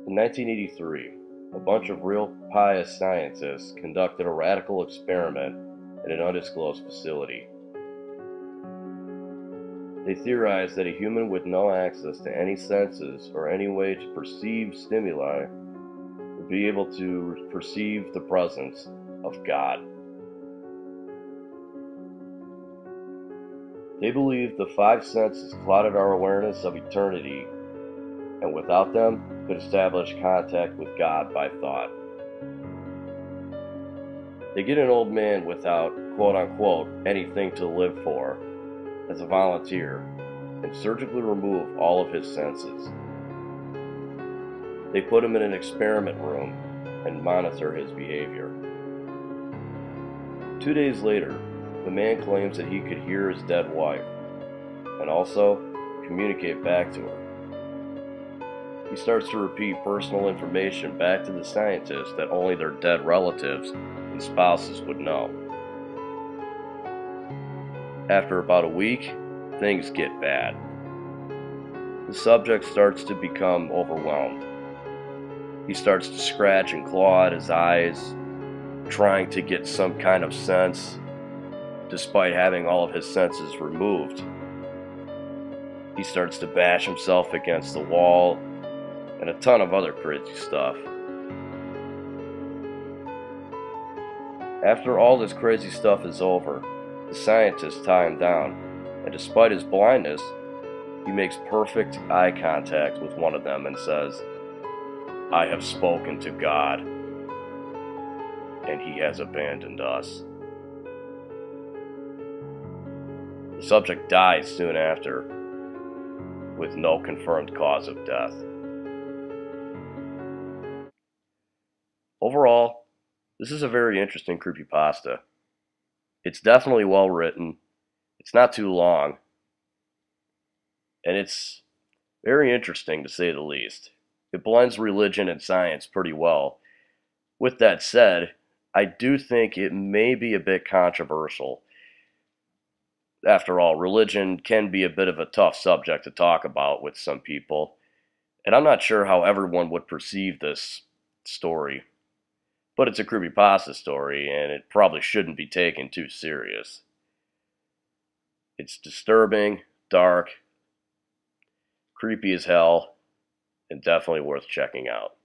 In 1983, a bunch of real pious scientists conducted a radical experiment in an undisclosed facility. They theorized that a human with no access to any senses or any way to perceive stimuli would be able to perceive the presence of God. They believed the five senses clouded our awareness of eternity, and without them, could establish contact with God by thought. They get an old man without, quote-unquote, anything to live for, as a volunteer, and surgically remove all of his senses. They put him in an experiment room and monitor his behavior. 2 days later, the man claims that he could hear his dead wife, and also communicate back to her. He starts to repeat personal information back to the scientists that only their dead relatives and spouses would know. After about a week, things get bad. The subject starts to become overwhelmed. He starts to scratch and claw at his eyes, trying to get some kind of sense, despite having all of his senses removed. He starts to bash himself against the wall, and a ton of other crazy stuff. After all this crazy stuff is over, the scientists tie him down, and despite his blindness, he makes perfect eye contact with one of them and says, "I have spoken to God, and he has abandoned us." The subject dies soon after, with no confirmed cause of death. Overall, this is a very interesting creepypasta. It's definitely well written, it's not too long, and it's very interesting to say the least. It blends religion and science pretty well. With that said, I do think it may be a bit controversial. After all, religion can be a bit of a tough subject to talk about with some people, and I'm not sure how everyone would perceive this story. But it's a creepypasta story, and it probably shouldn't be taken too serious. It's disturbing, dark, creepy as hell, and definitely worth checking out.